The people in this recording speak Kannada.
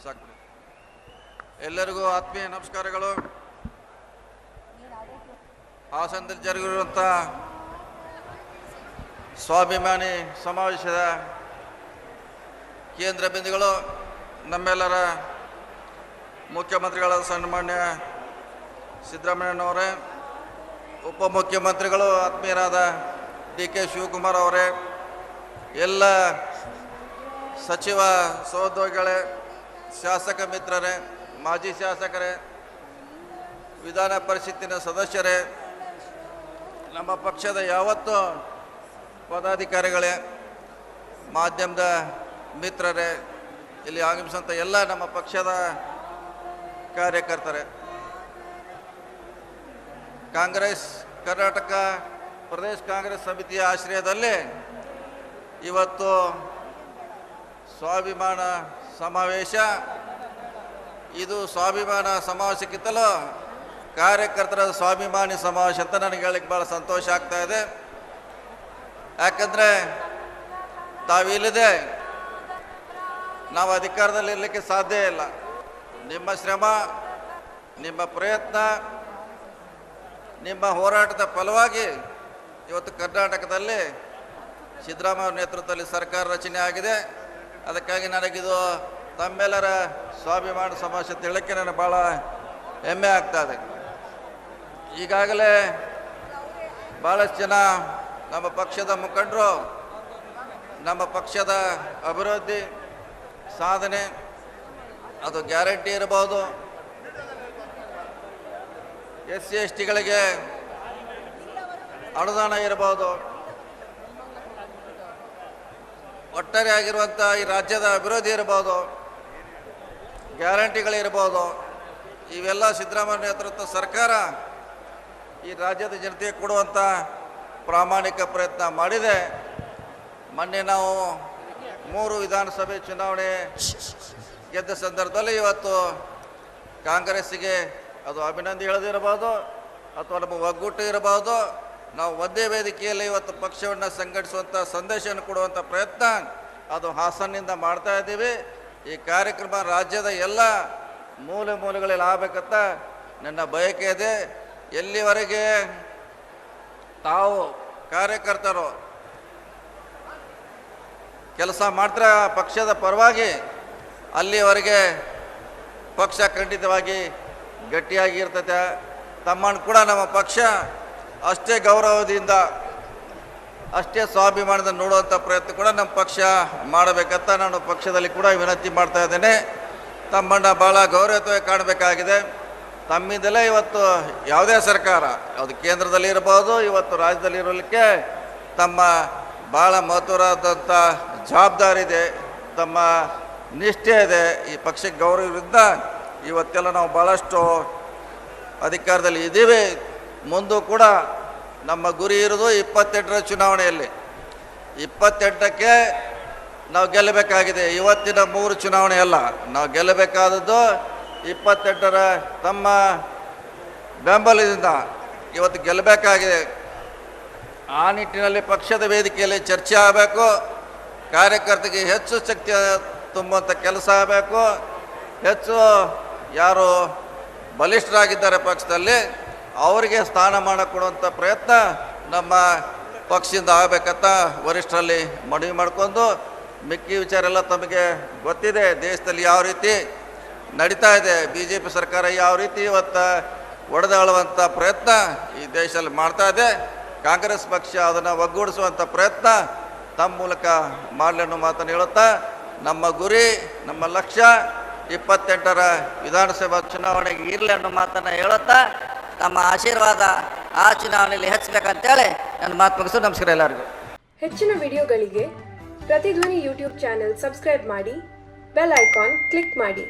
ಸಾಕು. ಎಲ್ಲರಿಗೂ ಆತ್ಮೀಯ ನಮಸ್ಕಾರಗಳು. ಹಾಸನದಲ್ಲಿ ಜರುಗಿರುವಂಥ ಸ್ವಾಭಿಮಾನಿ ಸಮಾವೇಶದ ಕೇಂದ್ರ ಬಿಂದುಗಳು ನಮ್ಮೆಲ್ಲರ ಮುಖ್ಯಮಂತ್ರಿಗಳಾದ ಸನ್ಮಾನ್ಯ ಸಿದ್ದರಾಮಯ್ಯನವರೇ, ಉಪಮುಖ್ಯಮಂತ್ರಿಗಳು ಆತ್ಮೀಯರಾದ ಡಿ ಕೆ ಶಿವಕುಮಾರ್ ಅವರೇ, ಎಲ್ಲ ಸಚಿವ ಸಹೋದ್ಯೋಗಿಗಳೇ, ಶಾಸಕ ಮಿತ್ರರೇ, ಮಾಜಿ ಶಾಸಕರೇ, ವಿಧಾನ ಪರಿಷತ್ತಿನ ಸದಸ್ಯರೇ, ನಮ್ಮ ಪಕ್ಷದ ಯಾವತ್ತೂ ಪದಾಧಿಕಾರಿಗಳೇ, ಮಾಧ್ಯಮದ ಮಿತ್ರರೇ, ಇಲ್ಲಿ ಆಗಮಿಸಿದಂಥ ಎಲ್ಲ ನಮ್ಮ ಪಕ್ಷದ ಕಾರ್ಯಕರ್ತರೇ, ಕಾಂಗ್ರೆಸ್ ಕರ್ನಾಟಕ ಪ್ರದೇಶ ಕಾಂಗ್ರೆಸ್ ಸಮಿತಿಯ ಆಶ್ರಯದಲ್ಲಿ ಇವತ್ತು ಸ್ವಾಭಿಮಾನ ಸಮಾವೇಶ. ಇದು ಸ್ವಾಭಿಮಾನ ಸಮಾವೇಶಕ್ಕಿಂತಲೂ ಕಾರ್ಯಕರ್ತರ ಸ್ವಾಭಿಮಾನಿ ಸಮಾವೇಶ ಅಂತ ನನಗೆ ಹೇಳಲಿಕ್ಕೆ ಭಾಳ ಸಂತೋಷ ಆಗ್ತಾ ಇದೆ. ಯಾಕಂದರೆ ತಾವಿಲ್ಲದೆ ನಾವು ಅಧಿಕಾರದಲ್ಲಿ ಇರಲಿಕ್ಕೆ ಸಾಧ್ಯ ಇಲ್ಲ. ನಿಮ್ಮ ಶ್ರಮ, ನಿಮ್ಮ ಪ್ರಯತ್ನ, ನಿಮ್ಮ ಹೋರಾಟದ ಫಲವಾಗಿ ಇವತ್ತು ಕರ್ನಾಟಕದಲ್ಲಿ ಸಿದ್ದರಾಮಯ್ಯ ನೇತೃತ್ವದಲ್ಲಿ ಸರ್ಕಾರ ರಚನೆ ಆಗಿದೆ. ಅದಕ್ಕಾಗಿ ನನಗಿದು ತಮ್ಮೆಲ್ಲರ ಸ್ವಾಭಿಮಾನ ಸಮಾವೇಶ ಅಂತ ಹೇಳೋಕ್ಕೆ ನನಗೆ ಭಾಳ ಹೆಮ್ಮೆ ಆಗ್ತಾಯಿದೆ. ಈಗಾಗಲೇ ಭಾಳಷ್ಟು ಜನ ನಮ್ಮ ಪಕ್ಷದ ಮುಖಂಡರು ನಮ್ಮ ಪಕ್ಷದ ಅಭಿವೃದ್ಧಿ ಸಾಧನೆ, ಅದು ಗ್ಯಾರಂಟಿ ಇರಬಹುದು, SC STಗಳಿಗೆ ಅನುದಾನ ಇರಬಹುದು, ಒಟ್ಟಾರೆ ಆಗಿರುವಂಥ ಈ ರಾಜ್ಯದ ಅಭಿವೃದ್ಧಿ ಇರಬಹುದು, ಗ್ಯಾರಂಟಿಗಳಿರ್ಬೋದು, ಇವೆಲ್ಲ ಸಿದ್ದರಾಮಯ್ಯ ನೇತೃತ್ವ ಸರ್ಕಾರ ಈ ರಾಜ್ಯದ ಜನತೆಗೆ ಕೊಡುವಂಥ ಪ್ರಾಮಾಣಿಕ ಪ್ರಯತ್ನ ಮಾಡಿದೆ. ಮೊನ್ನೆ ನಾವು 3 ವಿಧಾನಸಭೆ ಚುನಾವಣೆ ಗೆದ್ದ ಸಂದರ್ಭದಲ್ಲಿ ಇವತ್ತು ಕಾಂಗ್ರೆಸ್ಸಿಗೆ ಅದು ಅಭಿನಂದನೆ ಹೇಳದಿರಬಹುದು ಅಥವಾ ನಮ್ಮ ಒಗ್ಗೂಟ ಇರಬಹುದು, ನಾವು ಒಂದೇ ವೇದಿಕೆಯಲ್ಲಿ ಇವತ್ತು ಪಕ್ಷವನ್ನು ಸಂಘಟಿಸುವಂಥ ಸಂದೇಶವನ್ನು ಕೊಡುವಂಥ ಪ್ರಯತ್ನ ಅದು ಹಾಸನದಿಂದ ಮಾಡ್ತಾ ಇದ್ದೀವಿ. ಈ ಕಾರ್ಯಕ್ರಮ ರಾಜ್ಯದ ಎಲ್ಲ ಮೂಲೆಗಳಲ್ಲಿ ಆಗಬೇಕಂತ ನನ್ನ ಬಯಕೆ ಇದೆ. ಎಲ್ಲಿವರೆಗೆ ತಾವು ಕಾರ್ಯಕರ್ತರು ಕೆಲಸ ಮಾಡ್ತಾರೆ ಪಕ್ಷದ ಪರವಾಗಿ, ಅಲ್ಲಿವರೆಗೆ ಪಕ್ಷ ಖಂಡಿತವಾಗಿ ಗಟ್ಟಿಯಾಗಿ ಇರ್ತದೆ. ತಮ್ಮನ್ನು ಕೂಡ ನಮ್ಮ ಪಕ್ಷ ಅಷ್ಟೇ ಗೌರವದಿಂದ, ಅಷ್ಟೇ ಸ್ವಾಭಿಮಾನದ ನೋಡುವಂಥ ಪ್ರಯತ್ನ ಕೂಡ ನಮ್ಮ ಪಕ್ಷ ಮಾಡಬೇಕಂತ ನಾನು ಪಕ್ಷದಲ್ಲಿ ಕೂಡ ವಿನಂತಿ ಮಾಡ್ತಾ ಇದ್ದೇನೆ. ತಮ್ಮನ್ನು ಭಾಳ ಗೌರವಯುತವಾಗಿ ಕಾಣಬೇಕಾಗಿದೆ. ತಮ್ಮಿಂದಲೇ ಇವತ್ತು ಯಾವುದೇ ಸರ್ಕಾರ, ಯಾವುದು ಕೇಂದ್ರದಲ್ಲಿ ಇರಬಹುದು, ಇವತ್ತು ರಾಜ್ಯದಲ್ಲಿ ಇರಲಿಕ್ಕೆ ತಮ್ಮ ಭಾಳ ಮಹತ್ವವಾದಂಥ ಜವಾಬ್ದಾರಿ ಇದೆ, ತಮ್ಮ ನಿಷ್ಠೆ ಇದೆ. ಈ ಪಕ್ಷಕ್ಕೆ ಗೌರವದಿಂದ ಇವತ್ತೆಲ್ಲ ನಾವು ಭಾಳಷ್ಟು ಅಧಿಕಾರದಲ್ಲಿ ಇದ್ದೀವಿ. ಮುಂದೂ ಕೂಡ ನಮ್ಮ ಗುರಿ ಇರೋದು 28ರ ಚುನಾವಣೆಯಲ್ಲಿ, 28ಕ್ಕೆ ನಾವು ಗೆಲ್ಲಬೇಕಾಗಿದೆ. ಇವತ್ತಿನ 3 ಚುನಾವಣೆ ಅಲ್ಲ, ನಾವು ಗೆಲ್ಲಬೇಕಾದದ್ದು 28ರ ತಮ್ಮ ಬೆಂಬಲದಿಂದ ಇವತ್ತು ಗೆಲ್ಲಬೇಕಾಗಿದೆ. ಆ ನಿಟ್ಟಿನಲ್ಲಿ ಪಕ್ಷದ ವೇದಿಕೆಯಲ್ಲಿ ಚರ್ಚೆ ಆಗಬೇಕು. ಕಾರ್ಯಕರ್ತರಿಗೆ ಹೆಚ್ಚು ಶಕ್ತಿ ತುಂಬುವಂಥ ಕೆಲಸ ಆಗಬೇಕು. ಹೆಚ್ಚು ಯಾರು ಬಲಿಷ್ಠರಾಗಿದ್ದಾರೆ ಪಕ್ಷದಲ್ಲಿ ಅವರಿಗೆ ಸ್ಥಾನಮಾನ ಕೊಡುವಂಥ ಪ್ರಯತ್ನ ನಮ್ಮ ಪಕ್ಷದಿಂದ ಆಗಬೇಕಂತ ವರಿಷ್ಠರಲ್ಲಿ ಮನವಿ ಮಾಡಿಕೊಂಡು, ಮಿಕ್ಕಿ ವಿಚಾರ ಎಲ್ಲ ತಮಗೆ ಗೊತ್ತಿದೆ. ದೇಶದಲ್ಲಿ ಯಾವ ರೀತಿ ನಡೀತಾ ಇದೆ, BJP ಸರ್ಕಾರ ಯಾವ ರೀತಿ ಇವತ್ತು ಒಡೆದಾಳುವಂಥ ಪ್ರಯತ್ನ ಈ ದೇಶದಲ್ಲಿ ಮಾಡ್ತಾ ಇದೆ. ಕಾಂಗ್ರೆಸ್ ಪಕ್ಷ ಅದನ್ನು ಒಗ್ಗೂಡಿಸುವಂಥ ಪ್ರಯತ್ನ ತಮ್ಮ ಮೂಲಕ ಮಾಡಲಿ ಅನ್ನೋ ಮಾತನ್ನು ಹೇಳುತ್ತಾ, ನಮ್ಮ ಗುರಿ, ನಮ್ಮ ಲಕ್ಷ್ಯ 28ರ ವಿಧಾನಸಭಾ ಚುನಾವಣೆಗೆ ಇರಲಿ ಅನ್ನೋ ಮಾತನ್ನು ಹೇಳುತ್ತಾ, ನಮ್ಮ ಆಶೀರ್ವಾದ ಆ ಚುನಾವಣೆಯಲ್ಲಿ ಹೆಚ್ಚಬೇಕಂತೇಳಿ ನನ್ನ ಮಾತು ಮುಗಿಸು. ನಮಸ್ಕಾರ ಎಲ್ಲರಿಗೂ. ಹೆಚ್ಚಿನ ವಿಡಿಯೋಗಳಿಗೆ ಪ್ರತಿಧ್ವನಿ ಯೂಟ್ಯೂಬ್ ಚಾನೆಲ್ ಸಬ್ಸ್ಕ್ರೈಬ್ ಮಾಡಿ, ಬೆಲ್ ಐಕಾನ್ ಕ್ಲಿಕ್ ಮಾಡಿ.